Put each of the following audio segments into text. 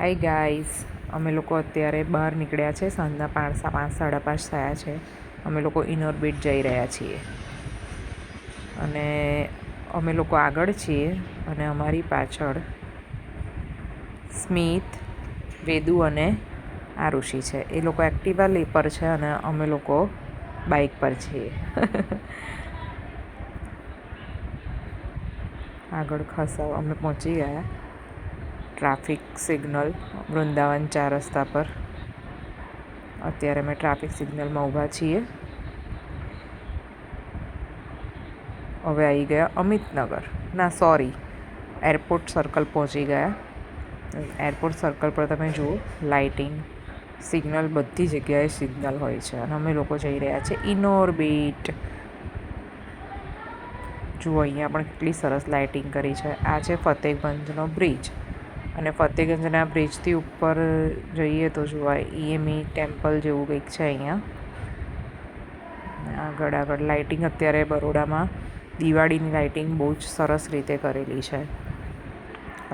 Hi guys, અમે લોકો અત્યારે બહાર નીકળ્યા છે. સાંજના 5:30 થયા છે. અમે લોકો ઇનઓર્બિટ જઈ રહ્યા છીએ અને અમે લોકો આગળ છીએ અને અમારી પાછળ સ્મિત, વેદુ અને આરુષિ છે. એ લોકો એક્ટિવા પર છે અને અમે લોકો બાઇક પર છીએ. આગળ ખાસા અમે પહોંચી ગયા ટ્રાફિક સિગ્નલ વૃંદાવન 4 રસ્તા પર. અત્યારે અમે ટ્રાફિક સિગ્નલમાં ઊભા છીએ. હવે આવી ગયા અમિતનગર, ના સોરી, એરપોર્ટ સર્કલ પહોંચી ગયા. એરપોર્ટ સર્કલ પર તમે જુઓ લાઇટિંગ, સિગ્નલ, બધી જગ્યાએ સિગ્નલ હોય છે અને અમે લોકો જઈ રહ્યા છીએ ઇનઓર્બિટ. જુઓ અહીંયા પણ કેટલી સરસ લાઇટિંગ કરી છે. આ છે ફતેહગંજનો બ્રિજ અને ફતેહગંજના બ્રિજથી ઉપર જઈએ તો જોવાય EME ટેમ્પલ જેવું કંઈક છે અહીંયા. આગળ લાઇટિંગ અત્યારે બરોડામાં દિવાળીની લાઇટિંગ બહુ જ સરસ રીતે કરેલી છે.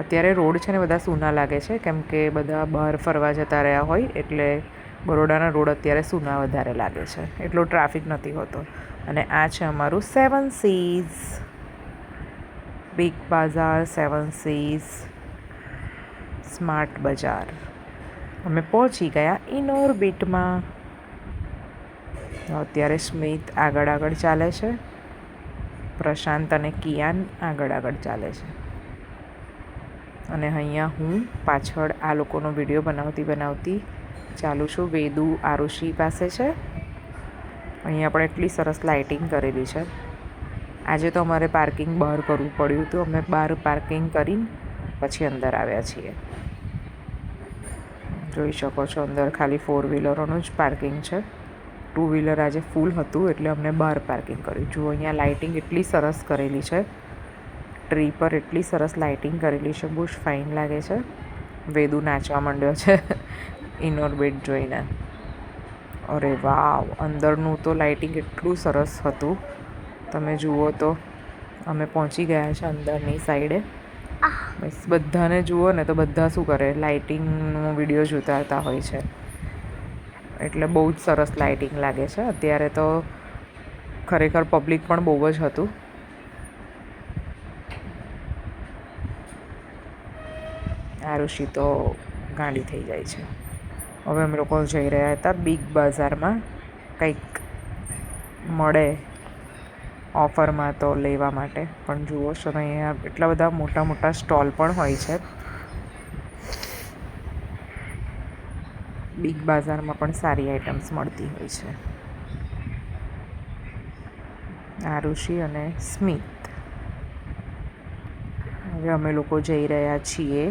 અત્યારે રોડ છે ને બધા સૂના લાગે છે કેમ કે બધા બહાર ફરવા જતા રહ્યા હોય એટલે બરોડાના રોડ અત્યારે સૂના વધારે લાગે છે. એટલો ટ્રાફિક નથી હોતો. અને આ છે અમારું 7 Seas બિગ બાઝાર, 7 Seas સ્માર્ટ બજાર. અમે પહોંચી ગયા ઇનઓર્બિટમાં. અત્યારે સ્મિત આગળ ચાલે છે, પ્રશાંત અને કિયાન આગળ ચાલે છે અને અહીંયા હું પાછળ આ લોકોનો વિડીયો બનાવતી ચાલુ છું. વેદુ આરુષિ પાસે છે. અહીંયા પણ એટલી સરસ લાઇટિંગ કરેલી છે. આજે તો અમારે પાર્કિંગ બહાર કરવું પડ્યું હતું. અમે બહાર પાર્કિંગ કરીને પછી અંદર આવ્યા છીએ. જોઈ શકો છો અંદર ખાલી 4 વ્હીલરોનું જ પાર્કિંગ છે. 2 વ્હીલર આજે ફૂલ હતું એટલે અમને બહાર પાર્કિંગ કર્યું. જુઓ અહીંયા લાઇટિંગ એટલી સરસ કરેલી છે. ટ્રી પર એટલી સરસ લાઇટિંગ કરેલી છે, બહુ જ ફાઇન લાગે છે. વેદુ નાચવા માંડ્યો છે ઇનઓર્બિટ જોઈને. અરે વાવ, અંદરનું તો લાઇટિંગ એટલું સરસ હતું. તમે જુઓ તો અમે પહોંચી ગયા છે અંદરની સાઈડે. બસ બધાને જુઓ ને તો બધા શું કરે, લાઇટિંગનો વિડીયો જોતા હોય છે. એટલે બહુ જ સરસ લાઇટિંગ લાગે છે. અત્યારે તો ખરેખર પબ્લિક પણ બહુ જ હતું. આરુષિ તો ગાંડી થઈ જાય છે. હવે અમે લોકો જઈ રહ્યા હતા બિગ બજારમાં. કંઈક મળે ઓફરમાં તો લેવા માટે. પણ જુઓ છો અહીંયા એટલા બધા મોટા સ્ટોલ પણ હોય છે. બિગ બાઝારમાં પણ સારી આઇટમ્સ મળતી હોય છે. આરુષિ અને સ્મિત. હવે અમે લોકો જઈ રહ્યા છીએ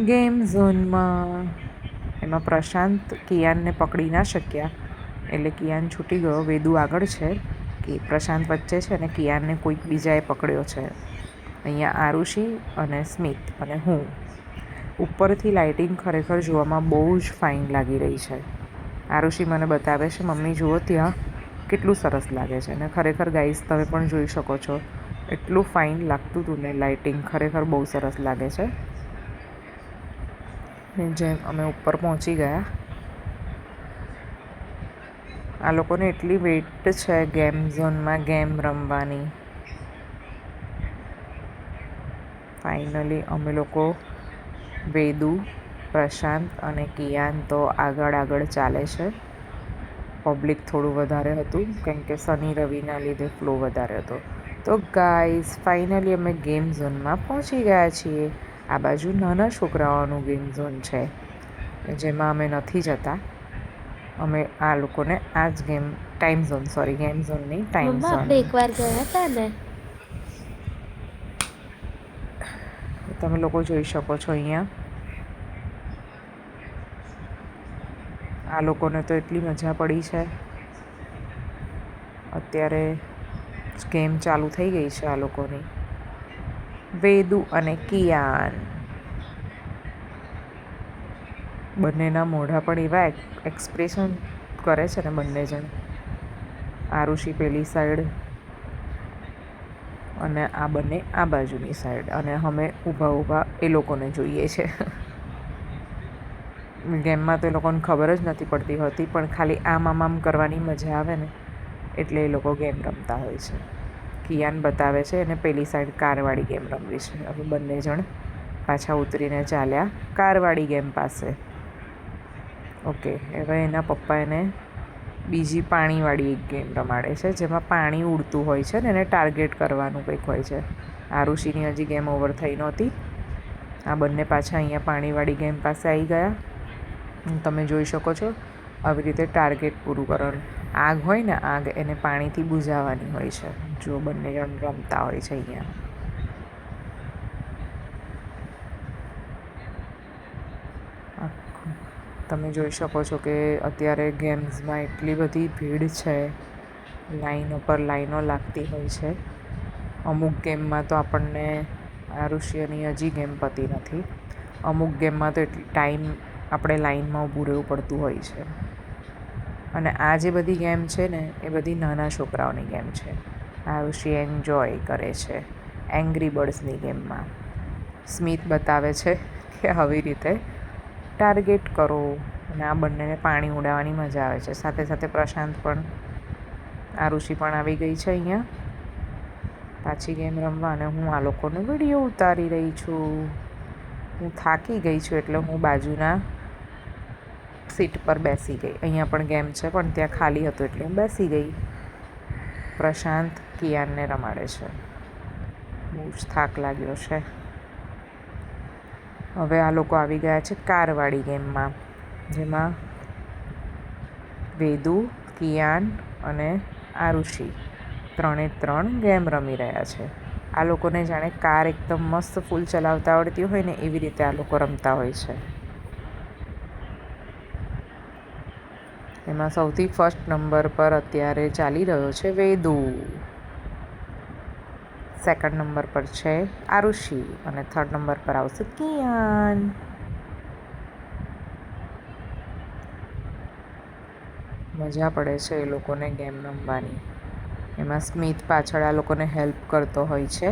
ગેમ ઝોનમાં. એમાં પ્રશાંત કિયાનને પકડી ના શક્યા એટલે કિયાન છૂટી ગયો. વેદુ આગળ છે કે પ્રશાંત વચ્ચે છે અને કિયાનને કોઈક બીજાએ પકડ્યો છે. અહીંયા આરુષિ અને સ્મિત અને હું. ઉપરથી લાઇટિંગ ખરેખર જોવામાં બહુ જ ફાઇન લાગી રહી છે. આરુષિ મને બતાવે છે, મમ્મી જુઓ ત્યાં કેટલું સરસ લાગે છે. અને ખરેખર ગાઈઝ તમે પણ જોઈ શકો છો એટલું ફાઇન લાગતું હતું ને. લાઇટિંગ ખરેખર બહુ સરસ લાગે છે. જેમ અમે ઉપર પહોંચી ગયા, આ લોકોને એટલી વેઇટ છે ગેમ ઝોનમાં ગેમ રમવાની. ફાઇનલી અમે લોકો વેદુ, પ્રશાંત અને કિયાન તો આગળ ચાલે છે. પબ્લિક થોડું વધારે હતું કેમ કે શનિ રવિના લીધે ફ્લો વધારે હતો. તો ગાઈઝ ફાઇનલી અમે ગેમ ઝોનમાં પહોંચી ગયા છીએ. આ બાજુ નાના છોકરાઓનું ગેમ ઝોન છે જેમાં અમે નથી જતા. અમે આ લોકોને આ જ ગેમ ઝોનની ટાઈમ ઝોન એકવાર ગયા હતા ને. તમે લોકો જોઈ શકો છો અહીંયા. આ લોકોને તો એટલી મજા પડી છે. અત્યારે ગેમ ચાલુ થઈ ગઈ છે આ લોકોની. વેદુ અને કિયાન બંનેના મોઢા પણ એવા એક્સપ્રેશન કરે છે ને બંને જણ. આરુષિ પેલી સાઈડ અને આ બંને આ બાજુની સાઈડ અને અમે ઊભા એ લોકોને જોઈએ છે. ગેમમાં તો એ લોકોને ખબર જ નથી પડતી હોતી, પણ ખાલી આમ કરવાની મજા આવે ને એટલે એ લોકો ગેમ રમતા હોય છે. કિયાન બતાવે છે અને પેલી સાઈડ કારવાળી ગેમ રમવી છે. હવે બંને જણ પાછા ઉતરીને ચાલ્યા કારવાળી ગેમ પાસે. ઓકે, હવે એના પપ્પા એને બીજી પાણીવાળી એક ગેમ રમાડે છે, જેમાં પાણી ઉડતું હોય છે ને એને ટાર્ગેટ કરવાનું કંઈક હોય છે. આરુષિની હજી ગેમ ઓવર થઈ નહોતી. આ બંને પાછા અહીંયા પાણીવાળી ગેમ પાસે આવી ગયા. તમે જોઈ શકો છો આવી રીતે ટાર્ગેટ પૂરું કરવાનું. આગ હોય ને, આગ એને પાણીથી બુઝાવવાની હોય છે. જો બંને જણ રમતા હોય છે અહીંયા. તમે જોઈ શકો છો કે અત્યારે ગેમ્સમાં એટલી બધી ભીડ છે, લાઈનો પર લાઈનો લાગતી હોય છે. અમુક ગેમમાં તો આપણને આરુષિની હજી ગેમ પતી નથી. અમુક ગેમમાં તો એટલી ટાઈમ આપણે લાઈનમાં ઊભું રહેવું પડતું હોય છે. અને આ જે બધી ગેમ છે ને એ બધી નાના છોકરાઓની ગેમ છે. આરુષિ એન્જોય કરે છે એંગ્રી બર્ડ્સની ગેમમાં. સ્મિથ બતાવે છે કે આવી રીતે ટાર્ગેટ કરો, અને આ બંનેને પાણી ઉડાવવાની મજા આવે છે. સાથે સાથે પ્રશાંત પણ, આરુષિ પણ આવી ગઈ છે અહીંયા પાછી ગેમ રમવા. અને હું આ લોકોનો વિડીયો ઉતારી રહી છું. હું થાકી ગઈ છું એટલે હું બાજુના સીટ પર બેસી ગઈ. અહીંયા પણ ગેમ છે પણ ત્યાં ખાલી હતું એટલે હું બેસી ગઈ. પ્રશાંત કિયાનને રમાડે છે. બહુ જ થાક લાગ્યો છે. હવે આ લોકો આવી ગયા છે કારવાળી ગેમમાં, જેમાં વેદુ, કિયાન અને આરુષિ ત્રણે ગેમ રમી રહ્યા છે. આ લોકોને જાણે કાર એકદમ મસ્ત ફૂલ ચલાવતા આવડતી હોય ને એવી રીતે આ લોકો રમતા હોય છે. એમાં સૌથી ફર્સ્ટ નંબર પર અત્યારે ચાલી રહ્યો છે વેદુ, સેકન્ડ નંબર પર છે આરુષિ અને થર્ડ નંબર પર આવશે કિયાન. મજા પડે છે એ લોકોને ગેમ રમવાની. એમાં સ્મિથ પાછળ આ લોકોને હેલ્પ કરતો હોય છે.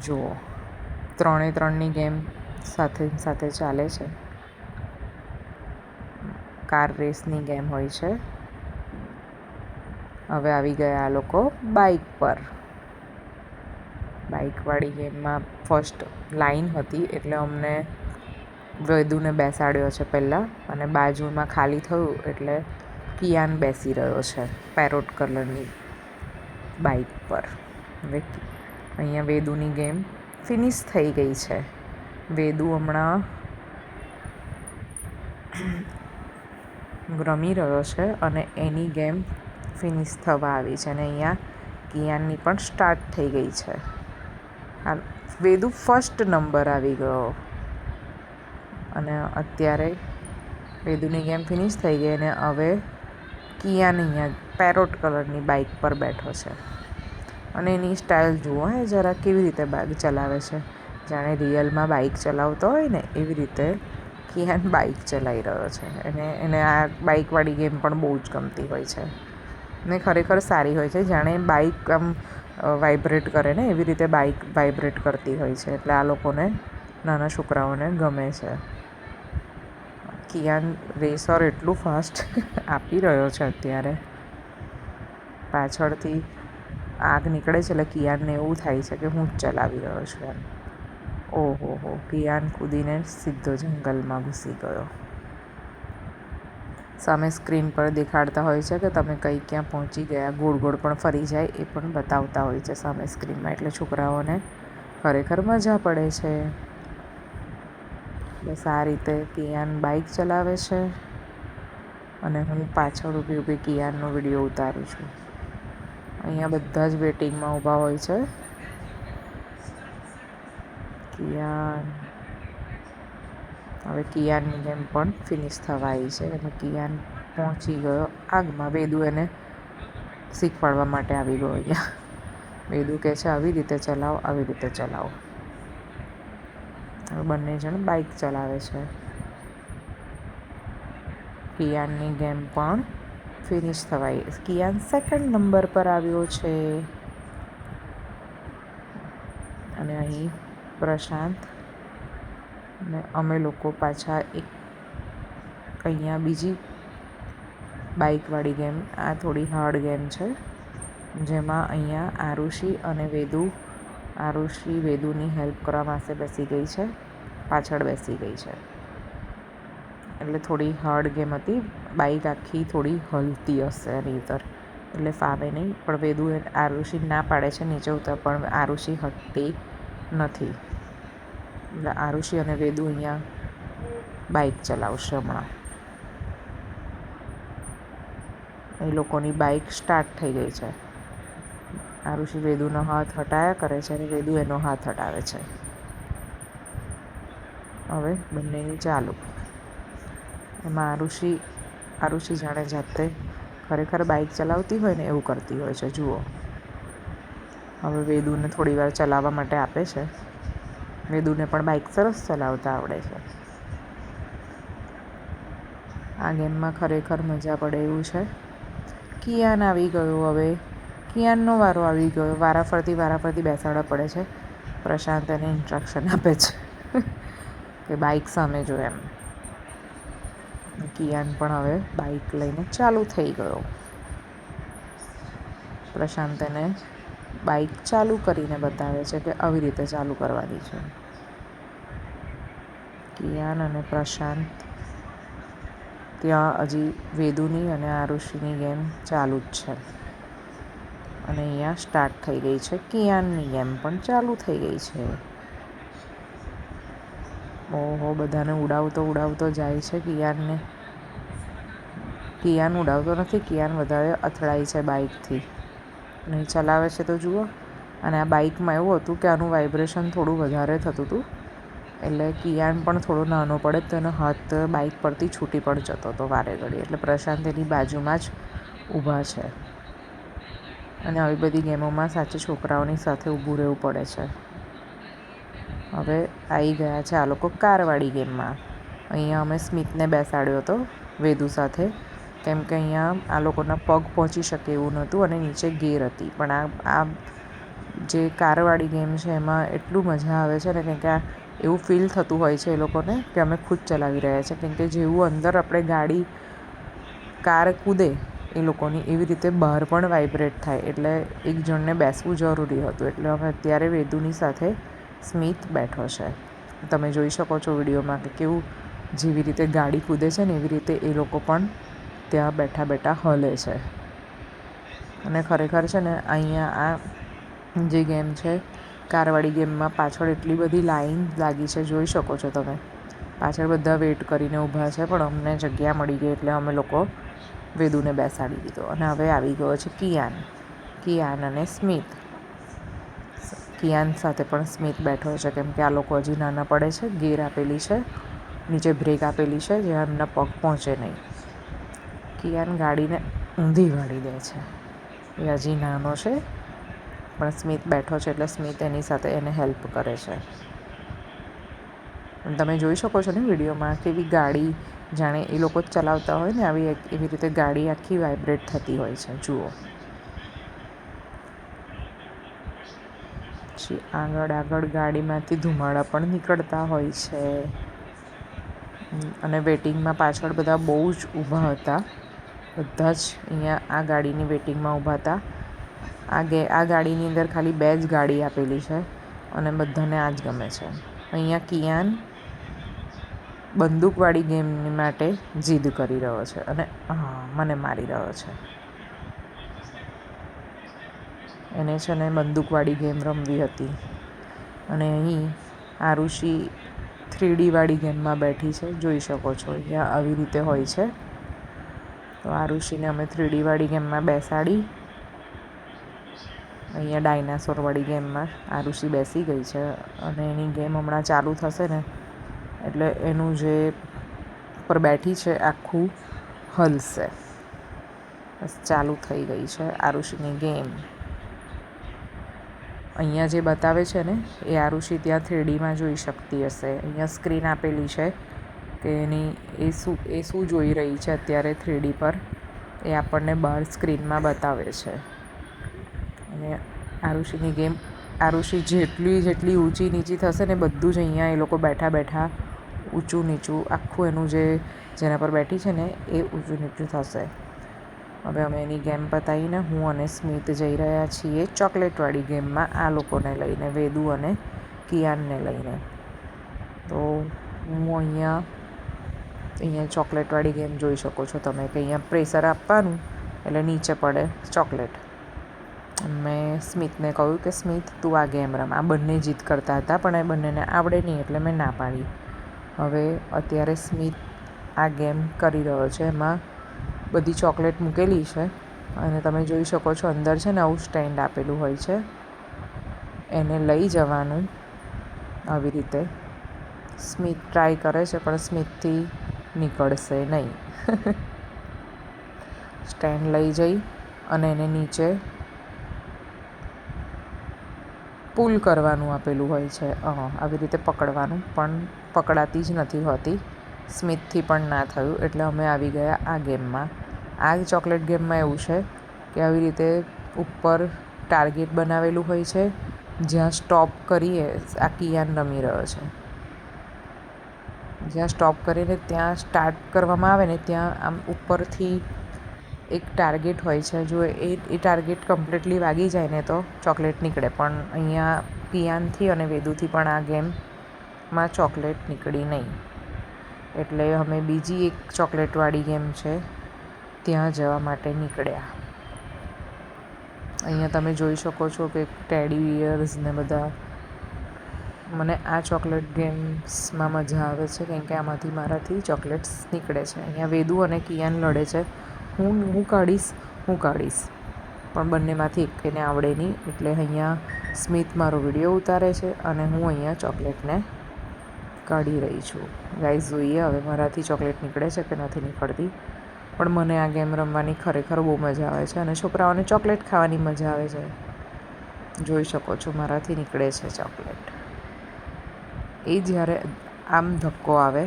જુઓ, ત્રણની ગેમ સાથે ચાલે છે. કાર રેસની ગેમ હોય છે. હવે આવી ગયા આ લોકો બાઇક પર. બાઇકવાળી ગેમમાં ફર્સ્ટ લાઈન હતી એટલે અમને વેદુને બેસાડ્યો છે પહેલાં, અને બાજુમાં ખાલી થયું એટલે કિયાન બેસી રહ્યો છે પેરોટ કલરની બાઇક પર. હવે અહીંયા વેદુની ગેમ ફિનિશ થઈ ગઈ છે. વેદુ હમણાં રમી રહ્યો છે અને એની ગેમ ફિનિશ થવા આવી છે. અને અહીંયા કિયાનની પણ સ્ટાર્ટ થઈ ગઈ છે. વેદુ ફર્સ્ટ નંબર આવી ગયો અને અત્યારે વેદુની ગેમ ફિનિશ થઈ ગઈ. અને હવે કિયાન અહીંયા પેરોટ કલરની બાઇક પર બેઠો છે. અને એની સ્ટાઇલ જુઓ હે જરા, કેવી રીતે બાઇક ચલાવે છે. જાણે રિયલમાં બાઇક ચલાવતો હોય ને એવી રીતે કિયાન બાઇક ચલાવી રહ્યો છે. એને આ બાઇકવાળી ગેમ પણ બહુ જ ગમતી હોય છે ને ખરેખર સારી હોય છે. જાણે બાઇક આમ વાઇબ્રેટ કરે ને એવી રીતે બાઇક વાઇબ્રેટ કરતી હોય છે. એટલે આ લોકોને, નાના છોકરાઓને ગમે છે. કિયાન રેસર એટલું ફાસ્ટ આપી રહ્યો છે અત્યારે. પાછળથી આગ નીકળે છે એટલે કિયાનને એવું થાય છે કે હું જ ચલાવી રહ્યો છું એમ. ઓહો, કિયાન કૂદીને સીધો જંગલમાં ઘૂસી ગયો. સામે સ્ક્રીન પર દેખાડતા હોય છે કે તમે ક્યાં પહોંચી ગયા. ગોળ પણ ફરી જાય એ પણ બતાવતા હોય છે સામે સ્ક્રીનમાં. એટલે છોકરાઓને ખરેખર મજા પડે છે. બસ આ રીતે કિયાન બાઇક ચલાવે છે અને હું પાછળ ઊભી કિયાનનો વિડીયો ઉતારું છું. અહીંયા બધા જ વેટિંગમાં ઊભા હોય છે. કિયાન, હવે કિયાનની ગેમ પણ ફિનિશ થવા આવી છે અને કિયાન પહોંચી ગયો આગમાં. વેદુ એને શીખવાડવા માટે આવી ગયો અહીંયા. વેદુ કહે છે આવી રીતે ચલાવો, આવી રીતે ચલાવો. હવે બંને જણ બાઇક ચલાવે છે. કિયાનની ગેમ પણ ફિનિશ થવાઈ. કિયાન સેકન્ડ નંબર પર આવ્યો છે. અને અહીં પ્રશાંત અને અમે લોકો પાછા એક અહીંયા બીજી બાઇકવાળી ગેમ, આ થોડી હાર્ડ ગેમ છે, જેમાં અહીંયા આરુષી વેદુની હેલ્પ કરવા પાસે બેસી ગઈ છે, પાછળ બેસી ગઈ છે. એટલે થોડી હાર્ડ ગેમ હતી. બાઇક આખી થોડી હલતી હશે એની અંદર, એટલે ફાવે નહીં. પણ વેદુ આરુષી ના પાડે છે નીચે ઉતર, પણ આરુષી હટતી નથી. એટલે આરુષી અને વેદુ અહીંયા બાઇક ચલાવશે હમણાં. એ લોકોની બાઇક સ્ટાર્ટ થઈ ગઈ છે. આરુષી વેદુનો હાથ હટાયા કરે છે અને વેદુ એનો હાથ હટાવે છે. હવે બંનેની ચાલુ. એમાં આરુષી જાણે જાતે ખરેખર બાઇક ચલાવતી હોય ને એવું કરતી હોય છે. જુઓ, હવે વેદુને થોડી વાર ચલાવવા માટે આપે છે. વેદુને પણ બાઇક સરસ ચલાવતા આવડે છે. આ ગેમમાં ખરેખર મજા પડે એવું છે. કિયાન આવી ગયો. હવે કિયાનનો વારો આવી ગયો. વારાફરતી બેસાડવા પડે છે. પ્રશાંત એને ઇન્સ્ટ્રક્શન આપે છે કે બાઇક સામે જો એમ. કિયાન પણ હવે બાઇક લઈને ચાલુ થઈ ગયો. પ્રશાંત એને બાઇક ચાલુ કરીને બતાવે છે કે આવી રીતે ચાલુ કરવાની છે. કિયાન અને પ્રશાંત ત્યાં હજી વેદુની અને આરુષીની ગેમ ચાલુ જ છે. અને અહીંયા સ્ટાર્ટ થઈ ગઈ છે. કિયાનની ગેમ પણ ચાલુ થઈ ગઈ છે. ઓહો, બધાને ઉડાવતો જાય છે કિયાનને. કિયાન ઉડાવતો નથી. કિયાન વધારે અથડાય છે બાઇકથી. નહીં ચલાવે છે તો જુઓ. અને આ બાઇકમાં એવું હતું કે આનું વાઇબ્રેશન થોડું વધારે થતું હતું, એટલે કિયાન પણ થોડો નાનો પડે તો એનો હાથ બાઇક પરથી છૂટી પણ જતો હતો વારે ઘડી. એટલે પ્રશાંત એની બાજુમાં જ ઊભા છે. અને આવી બધી ગેમોમાં સાચે છોકરાઓની સાથે ઊભું રહેવું પડે છે. હવે આવી ગયા છે આ લોકો કારવાળી ગેમમાં. અહીંયા અમે સ્મિતને બેસાડ્યો હતો વેદુ સાથે, કેમ કે અહીંયા આ લોકોના પગ પહોંચી શકે એવું નહોતું અને નીચે ગેર હતી. પણ આ જે કારવાળી ગેમ છે એમાં એટલું મજા આવે છે ને, કેમ કે એવું ફીલ થતું હોય છે એ લોકોને કે અમે ખુદ ચલાવી રહ્યા છીએ. કેમ કે જેવું અંદર આપણે કાર કૂદે એ લોકોની, એવી રીતે બહાર પણ વાઇબ્રેટ થાય. એટલે એક જણને બેસવું જરૂરી હતું. એટલે અમે અત્યારે વેદુની સાથે સ્મિત બેઠો છે. તમે જોઈ શકો છો વિડીયોમાં કે કેવું જેવી રીતે ગાડી કૂદે છે ને એવી રીતે એ લોકો પણ ત્યાં બેઠા હલે છે. અને ખરેખર છે ને અહીંયા આ જે ગેમ છે કારવાળી ગેમમાં પાછળ એટલી બધી લાઈન લાગી છે, જોઈ શકો છો તમે. પાછળ બધા વેઇટ કરીને ઊભા છે, પણ અમને જગ્યા મળી ગઈ એટલે અમે લોકો વેદુને બેસાડી દીધો. અને હવે આવી ગયો છે કિયાન અને સ્મિત. કિયાન સાથે પણ સ્મિત બેઠો છે, કેમ કે આ લોકો હજી નાના પડે છે. ગેર આપેલી છે, નીચે બ્રેક આપેલી છે, જ્યાં એમના પગ પહોંચે નહીં. કિયાન ગાડીને ઊંધી વાળી દે છે. એ હજી નાનો છે, પણ સ્મિત બેઠો છે એટલે સ્મિત એની સાથે એને હેલ્પ કરે છે. તમે જોઈ શકો છો ને વિડીયોમાં કેવી ગાડી જાણે એ લોકો જ ચલાવતા હોય ને એવી રીતે ગાડી આખી વાઇબ્રેટ થતી હોય છે. જુઓ, પછી આગળ ગાડીમાંથી ધુમાડા પણ નીકળતા હોય છે. અને વેટિંગમાં પાછળ બધા બહુ જ ઊભા હતા. બધા જ અહીંયા આ ગાડીની વેટિંગમાં ઊભા હતા. આ ગાડીની અંદર ખાલી 2 જ ગાડી આપેલી છે અને બધાને આ જ ગમે છે. અહીંયા કિયાન બંદૂકવાળી ગેમ માટે જીદ કરી રહ્યો છે અને મને મારી રહ્યો છે. એને છે ને બંદૂકવાળી ગેમ રમવી હતી. અને અહીં આરુષી 3D વાળી ગેમમાં બેઠી છે. જોઈ શકો છો અહીંયા આવી રીતે હોય છે. તો આરુષીને અમે 3D વાળી ગેમમાં બેસાડી. અહીંયા ડાયનાસોરવાળી ગેમમાં આરુષી બેસી ગઈ છે અને એની ગેમ હમણાં ચાલુ થશે ને એટલે એનું જે પર બેઠી છે આખું હલશે. બસ ચાલુ થઈ ગઈ છે આરુષીની ગેમ. અહીંયા જે બતાવે છે ને એ આરુષી ત્યાં 3Dમાં જોઈ શકતી હશે. અહીંયા સ્ક્રીન આપેલી છે કે એ શું જોઈ રહી છે અત્યારે 3D પર, એ આપણને બહાર સ્ક્રીનમાં બતાવે છે. અને આરુષીની ગેમ, આરુષી જેટલી ઊંચી નીચી થશે ને બધું જ અહીંયા એ લોકો બેઠા ઊંચું નીચું આખું એનું જેના પર બેઠી છે ને એ ઊંચું નીચું થશે. હવે અમે એની ગેમ પતાવીને હું અને સ્મિત જઈ રહ્યા છીએ ચોકલેટવાળી ગેમમાં, આ લોકોને લઈને, વેદુ અને કિયાનને લઈને. તો હું અહીંયા ચોકલેટવાળી ગેમ જોઈ શકો છો તમે કે અહીંયા પ્રેશર આપવાનું એટલે નીચે પડે ચોકલેટ. મેં સ્મિતને કહ્યું કે સ્મિત તું આ ગેમ રમ. આ બંને જીદ કરતા હતા પણ એ બંનેને આવડે નહીં એટલે મેં ના પાડી. હવે અત્યારે સ્મિત આ ગેમ કરી રહ્યો છે. એમાં બધી ચોકલેટ મૂકેલી છે અને તમે જોઈ શકો છો અંદર છે ને આવું સ્ટેન્ડ આપેલું હોય છે, એને લઈ જવાનું આવી રીતે. સ્મિત ટ્રાય કરે છે પણ સ્મિતથી નીકળશે નહીં. સ્ટેન્ડ લઈ જઈ અને એને નીચે પુલ કરવાનું આપેલું હોય છે, આવી રીતે પકડવાનું, પણ પકડાતી જ નથી હોતી. સ્મિતથી પણ ના થયું એટલે અમે આવી ગયા આ ગેમમાં. આ ચોકલેટ ગેમમાં એવું છે કે આવી રીતે ઉપર ટાર્ગેટ બનાવેલું હોય છે, જ્યાં સ્ટોપ કરીએ. આ કિયાન રમી રહ્યો છે. જ્યાં સ્ટોપ કરીને ત્યાં સ્ટાર્ટ કરવામાં આવે ને ત્યાં આમ ઉપરથી એક ટાર્ગેટ હોય છે. જો એ ટાર્ગેટ કમ્પ્લીટલી વાગી જાય ને તો ચોકલેટ નીકળે, પણ અહીંયા કિયાનથી અને વેદુથી પણ આ ગેમમાં ચોકલેટ નીકળી નહીં. એટલે અમે બીજી એક ચોકલેટવાળી ગેમ છે ત્યાં જવા માટે નીકળ્યા. અહીંયા તમે જોઈ શકો છો કે ટેડી બિયર્સ ને બધા. મને આ ચોકલેટ ગેમ્સમાં મજા આવે છે કેમ કે આમાંથી મારાથી ચોકલેટ્સ નીકળે છે. અહીંયા વેદુ અને કિયાન લડે છે, હું કાઢીશ, પણ બંનેમાંથી એકને આવડે નહીં. એટલે અહીંયા સ્મિત મારો વિડીયો ઉતારે છે અને હું અહીંયા ચોકલેટને કાઢી રહી છું. ગાઈઝ જોઈએ હવે મારાથી ચોકલેટ નીકળે છે કે નથી નીકળતી. પણ મને આ ગેમ રમવાની ખરેખર બહુ મજા આવે છે અને છોકરાઓને ચોકલેટ ખાવાની મજા આવે છે. જોઈ શકો છો મારાથી નીકળે છે ચોકલેટ. એ જ્યારે આમ ધક્કો આવે,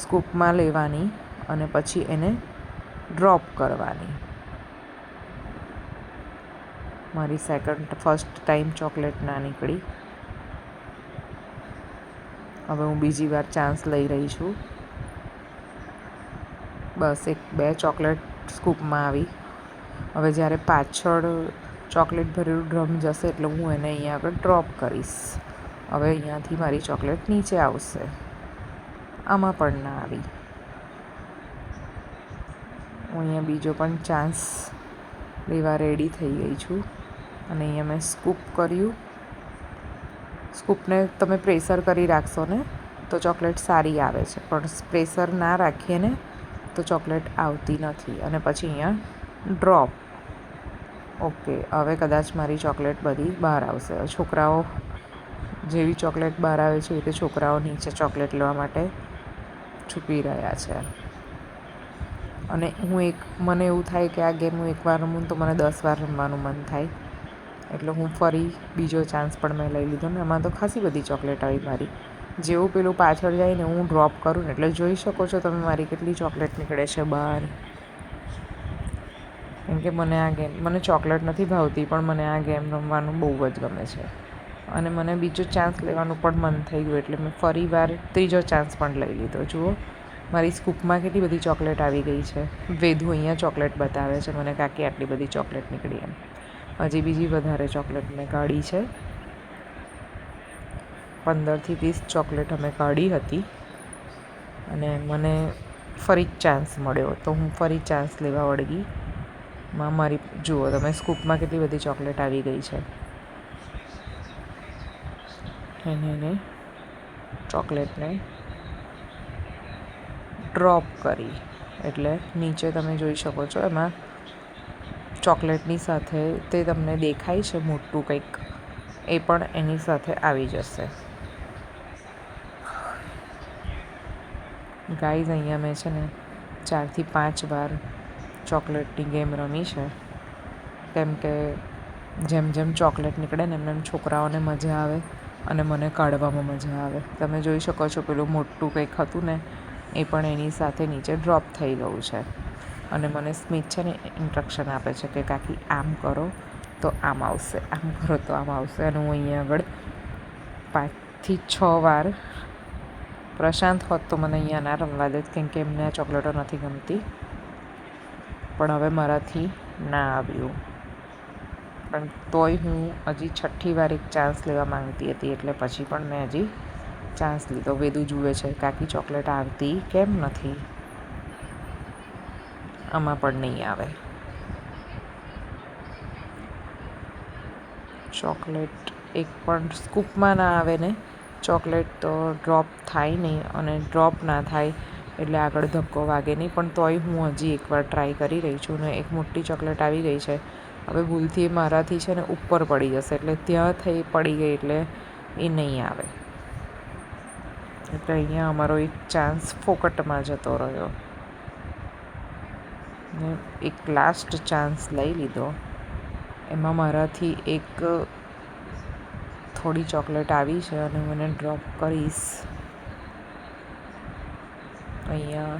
સ્કૂપમાં લેવાની અને પછી એને ડ્રોપ કરવાની. મારી ફર્સ્ટ ટાઈમ ચોકલેટ ના નીકળી. હવે હું બીજી વાર ચાન્સ લઈ રહી છું. બસ 1-2 ચોકલેટ સ્કૂપમાં આવી. હવે જ્યારે પાછળ ચોકલેટ ભરેલું ડ્રમ જશે એટલે હું એને અહીંયા આગળ ડ્રોપ કરીશ. હવે અહીંયાથી મારી ચોકલેટ નીચે આવશે. આમાં પણ ના આવી. હું અહીંયા બીજો પણ ચાન્સ લેવા રેડી થઈ ગઈ છું અને અહીંયા મેં સ્કૂપ કર્યું. સ્કૂપને તમે પ્રેશર કરી રાખશો ને તો ચોકલેટ સારી આવે છે, પણ પ્રેશર ના રાખીએ ને તો ચોકલેટ આવતી નથી. અને પછી અહીંયા ડ્રોપ. ઓકે, હવે કદાચ મારી ચોકલેટ બધી બહાર આવશે. છોકરાઓ જેવી ચોકલેટ બહાર આવે છે એ રીતે છોકરાઓ નીચે ચોકલેટ લેવા માટે છુપી રહ્યા છે. અને મને એવું થાય કે આ ગેમ હું એકવાર રમું તો મને 10 વાર રમવાનું મન થાય. એટલે હું ફરી બીજો ચાન્સ પણ મેં લઈ લીધો ને એમાં તો ખાસી બધી ચોકલેટ આવી મારી. જેવું પેલું પાછળ જાય ને હું ડ્રોપ કરું ને એટલે જોઈ શકો છો તમે મારી કેટલી ચોકલેટ નીકળે છે બહાર. કેમ કે મને ચોકલેટ નથી ભાવતી, પણ મને આ ગેમ રમવાનું બહુ જ ગમે છે. અને મને બીજો ચાન્સ લેવાનું પણ મન થઈ ગયું એટલે મેં ફરી વાર ત્રીજો ચાન્સ પણ લઈ લીધો. જુઓ મારી સ્કૂપમાં કેટલી બધી ચોકલેટ આવી ગઈ છે. વેદુ અહીંયા ચોકલેટ બતાવે છે મને, કાકી આટલી બધી ચોકલેટ નીકળી એમ. હજી બીજી વધારે ચોકલેટ મેં કાઢી છે. 15થી 20 ચોકલેટ અમે કાઢી હતી અને મને ફરી ચાન્સ મળ્યો તો હું ફરી ચાન્સ લેવા વળગી. મારી જુઓ તમે સ્કૂપમાં કેટલી બધી ચોકલેટ આવી ગઈ છે. એને ચોકલેટને ડ્રોપ કરી એટલે નીચે તમે જોઈ શકો છો એમાં ચોકલેટની સાથે તે તમને દેખાય છે મોટું કંઈક, એ પણ એની સાથે આવી જશે. ગાઈઝ અહીંયા મેં છે ને 4થી 5 વાર ચોકલેટની ગેમ રમી છે. કેમ કે જેમ જેમ ચોકલેટ નીકળે ને એમ છોકરાઓને મજા આવે અને મને કાઢવામાં મજા આવે. તમે જોઈ શકો છો પેલું મોટું કંઈક હતું ને એ પણ એની સાથે નીચે ડ્રોપ થઈ ગયું છે. અને મને સ્મિત છે ને ઇન્સ્ટ્રક્શન આપે છે કે કાકી આમ કરો તો આમ આવશે, આમ કરો તો આમ આવશે. અને હું અહીંયા આગળ 5થી 6 વાર પ્રશાંત હોત તો મને અહીંયા ના રમવા દેત, કેમ કે એમને આ ચોકલેટો નથી ગમતી. પણ હવે મારાથી ના આવ્યું. પણ તોય હું હજી 6ઠ્ઠી વાર એક ચાન્સ લેવા માંગતી હતી, એટલે પછી પણ મેં હજી ચાન્સ લીધો. વેદુ જુએ છે કાકી ચોકલેટ આવતી કેમ નથી, આમાં પણ નહીં આવે. ચોકલેટ એક પણ સ્કૂપમાં ના આવે ને, ચોકલેટ તો ડ્રોપ થાય નહીં, અને ડ્રોપ ના થાય એટલે આગળ ધક્કો વાગે નહીં. પણ તોય હું હજી એકવાર ટ્રાય કરી રહી છું ને એક મોટી ચોકલેટ આવી ગઈ છે. હવે ભૂલથી મારાથી છે ને ઉપર પડી જશે, એટલે ત્યાં થઈ પડી ગઈ એટલે એ નહીં આવે. એટલે અહીંયા અમારો એક ચાન્સ ફોકટમાં જતો રહ્યો. ને એક લાસ્ટ ચાન્સ લઈ લીધો. એમાં મારાથી એક થોડી ચોકલેટ આવી છે અને મને ડ્રોપ કરીશ. અહીંયા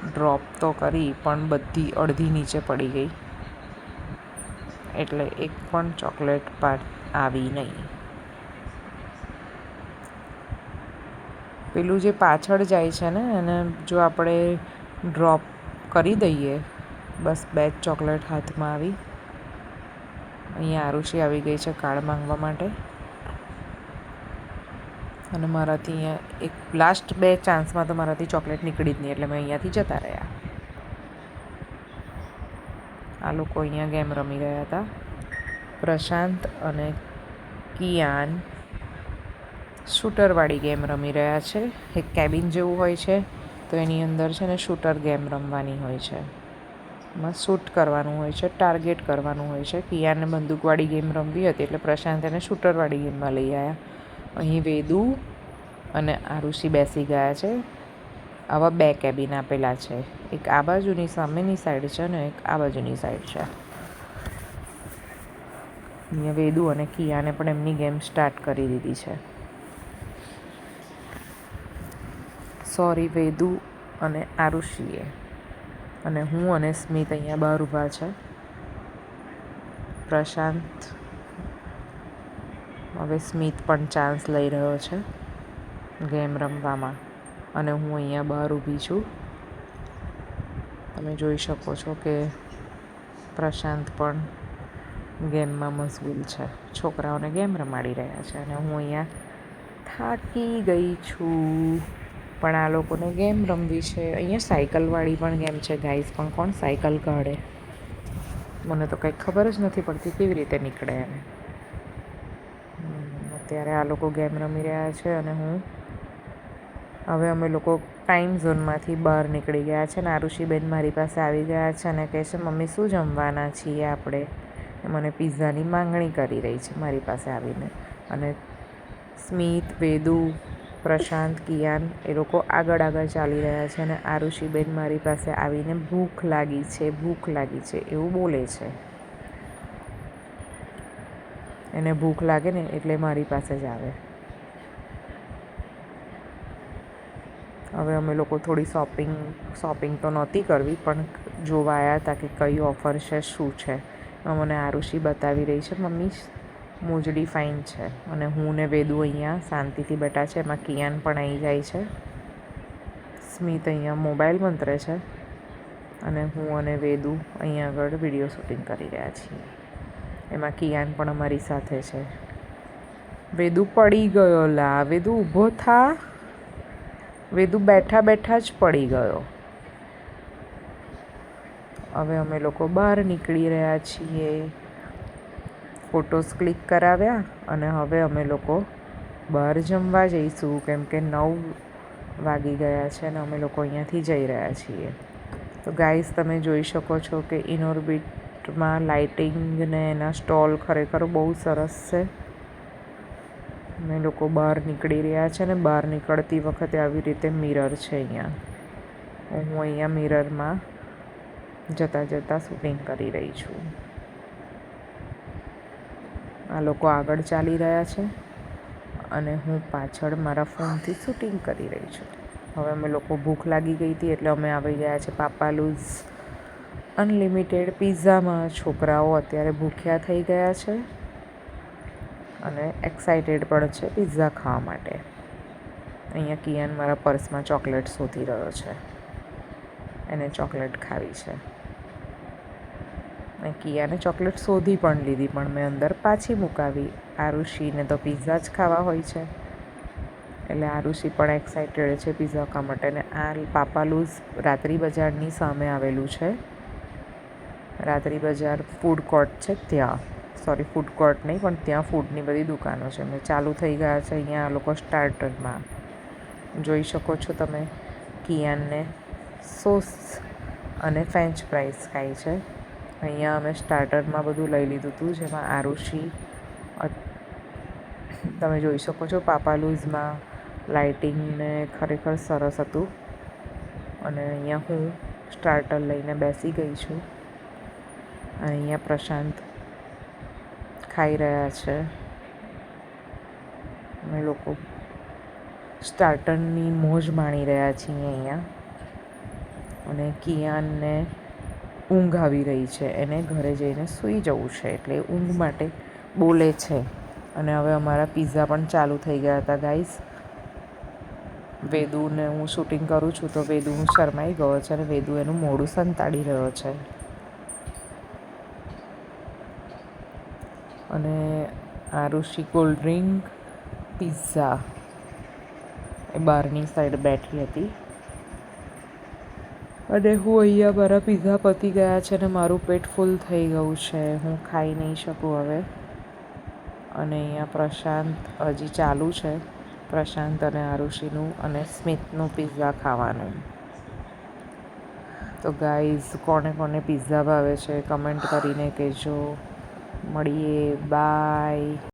ડ્રોપ તો કરી પણ બધી અડધી નીચે પડી ગઈ, એટલે એક પણ ચોકલેટ આવી નહીં. પેલું જે પાછળ જાય છે ને એને જો આપણે ડ્રોપ કરી દઈએ, બસ 2 જ ચોકલેટ હાથમાં આવી. અહીંયા આરુષી આવી ગઈ છે કાર્ડ માંગવા માટે, અને મારાથી અહીંયા એક લાસ્ટ 2 ચાન્સમાં તો મારાથી ચોકલેટ નીકળી જ નહીં, એટલે મેં અહીંયાથી જતા રહ્યા. આ લોકો અહીંયા ગેમ રમી રહ્યા હતા. પ્રશાંત અને કિયાન શૂટરવાળી ગેમ રમી રહ્યા છે. એક કેબિન જેવું હોય છે, તો એની અંદર છે ને શૂટર ગેમ રમવાની હોય છે. એમાં શૂટ કરવાનું હોય છે, ટાર્ગેટ કરવાનું હોય છે. કિયાનને બંદૂકવાળી ગેમ રમવી હતી, એટલે પ્રશાંત એને શૂટરવાળી ગેમમાં લઈ આવ્યા. અહીં વેદુ અને આરુષી બેસી ગયા છે. આવા 2 કેબિન આપેલા છે, એક આ બાજુની સામેની સાઈડ છે અને એક આ બાજુની સાઈડ છે. અહીંયા વેદુ અને કિયાને પણ એમની ગેમ સ્ટાર્ટ કરી દીધી છે. સોરી વેદુ અને આરુષીએ, અને હું અને સ્મિત અહીંયા બહાર ઊભા છે. પ્રશાંત હવે સ્મિત પણ ચાન્સ લઈ રહ્યો છે ગેમ રમવામાં, અને હું અહીંયા બહાર ઊભી છું. તમે જોઈ શકો છો કે પ્રશાંત પણ ગેમમાં મશગુલ છે, છોકરાઓને ગેમ રમાડી રહ્યા છે, અને હું અહીંયા થાકી ગઈ છું. પણ આ લોકોને ગેમ રમવી છે. અહીંયા સાયકલવાળી પણ ગેમ છે ગાઈસ, પણ કોણ સાયકલ કાઢે? મને તો કંઈ ખબર જ નથી પડતી કેવી રીતે નીકળે એને. અત્યારે આ લોકો ગેમ રમી રહ્યા છે, અને હવે અમે લોકો ટાઈમ ઝોનમાંથી બહાર નીકળી ગયા છે. અને આરુષીબેન મારી પાસે આવી ગયા છે અને કહે છે મમ્મી શું જમવાના છીએ આપણે? મને પિઝાની માંગણી કરી રહી છે મારી પાસે આવીને. અને સ્મિત, વેદુ, પ્રશાંત, કિયાન એ લોકો આગળ ચાલી રહ્યા છે, અને આરુષીબેન મારી પાસે આવીને ભૂખ લાગી છે એવું બોલે છે. એને ભૂખ લાગે ને એટલે મારી પાસે જ આવે. હવે અમે લોકો થોડી શોપિંગ તો નહોતી કરવી, પણ જોવા આવ્યા હતા કે કઈ ઓફર છે, શું છે. મને આરુષી બતાવી રહી છે મમ્મી મોજડી ફાઇન છે, અને હું ને વેદુ અહીંયા શાંતિથી બેઠા છે. એમાં કિયાન પણ આવી જાય છે. સ્મિત અહીંયા મોબાઈલ મંતરે છે, અને હું અને વેદુ અહીંયા આગળ વિડીયો શૂટિંગ કરી રહ્યા છીએ. એમાં કિયાન પણ અમારી સાથે છે. વેદુ પડી ગયો. વેદુ ઊભો થા. વેદુ બેઠા બેઠા જ પડી ગયો. હવે અમે લોકો બહાર નીકળી રહ્યા છીએ. ફોટોસ ક્લિક કરાવ્યા, અને હવે અમે લોકો બહાર જમવા જઈશું, કેમ કે 9 વાગી ગયા છે અને અમે લોકો અહીંયાથી જઈ રહ્યા છીએ. તો ગાઈસ તમે જોઈ શકો છો કે ઇનઓર્બિટમાં લાઇટિંગ ને એના સ્ટોલ ખરેખર બહુ સરસ છે. અમે લોકો બહાર નીકળી રહ્યા છે, અને બહાર નીકળતી વખતે આવી રીતે મિરર છે અહીંયા. હું અહીંયા મિરરમાં જતાં શૂટિંગ કરી રહી છું. આ લોકો આગળ ચાલી રહ્યા છે, અને હું પાછળ મારા ફોનથી શૂટિંગ કરી રહી છું. હવે અમે લોકો ભૂખ લાગી ગઈ હતી, એટલે અમે આવી ગયા છે પાપાલુઝ અનલિમિટેડ પિઝામાં. છોકરાઓ અત્યારે ભૂખ્યા થઈ ગયા છે અને એક્સાઇટેડ પણ છે પિઝા ખાવા માટે. અહીંયા કિયાન મારા પર્સમાં ચોકલેટ શોધી રહ્યો છે, એને ચોકલેટ ખાવી છે. અને કિયાને ચોકલેટ શોધી પણ લીધી, પણ મેં અંદર પાછી મુકાવી. આરુષિને તો પિઝા જ ખાવા હોય છે, એટલે આરુષિ પણ એક્સાઇટેડ છે પિઝા ખાવા માટે. અને આ પાપાલુઝ રાત્રિ બજારની સામે આવેલું છે. રાત્રિ બજાર ફૂડ કોર્ટ છે ત્યાં, સોરી ફૂડ કોર્ટ નહીં પણ ત્યાં ફૂડની બધી દુકાનો છે. મેં ચાલુ થઈ ગયા છે અહીંયા આ લોકો સ્ટાર્ટરમાં. જોઈ શકો છો તમે, કિયાનને સોસ અને ફ્રેન્ચ ફ્રાઈઝ ખાય છે. અહીંયા અમે સ્ટાર્ટરમાં બધું લઈ લીધું હતું, જેમાં આરુષિ, તમે જોઈ શકો છો પાપાલુઝમાં લાઇટિંગને ખરેખર સરસ હતું. અને અહીંયા હું સ્ટાર્ટર લઈને બેસી ગઈ છું. અહીંયા પ્રશાંત ખાઈ રહ્યા છે. અમે લોકો સ્ટાર્ટરની મોજ માણી રહ્યા છીએ અહીંયા. અને કિયાનને ઊંઘ આવી રહી છે, એને ઘરે જઈને સૂઈ જવું છે, એટલે ઊંઘ માટે બોલે છે. અને હવે અમારા પિઝા પણ ચાલુ થઈ ગયા હતા ગાઈઝ. વેદુને હું શૂટિંગ કરું છું તો વેદુ શરમાઈ ગયો છે અને વેદુ એનું મોઢું સંતાડી રહ્યો છે. અને આરુષિ કોલ્ડ ડ્રિંક, પિઝા એ બહારની સાઈડ બેઠી હતી. અને હું અહીંયા મારા પિઝા પતી ગયા છે અને મારું પેટ ફૂલ થઈ ગયું છે, હું ખાઈ નહીં શકું હવે. અને અહીંયા પ્રશાંત હજી ચાલુ છે, પ્રશાંત અને આરુષિનું અને સ્મિતનું પિઝા ખાવાનું. તો ગાઈઝ, કોને કોને પિઝા ભાવે છે કમેન્ટ કરીને કહેજો. મળીએ, બાય.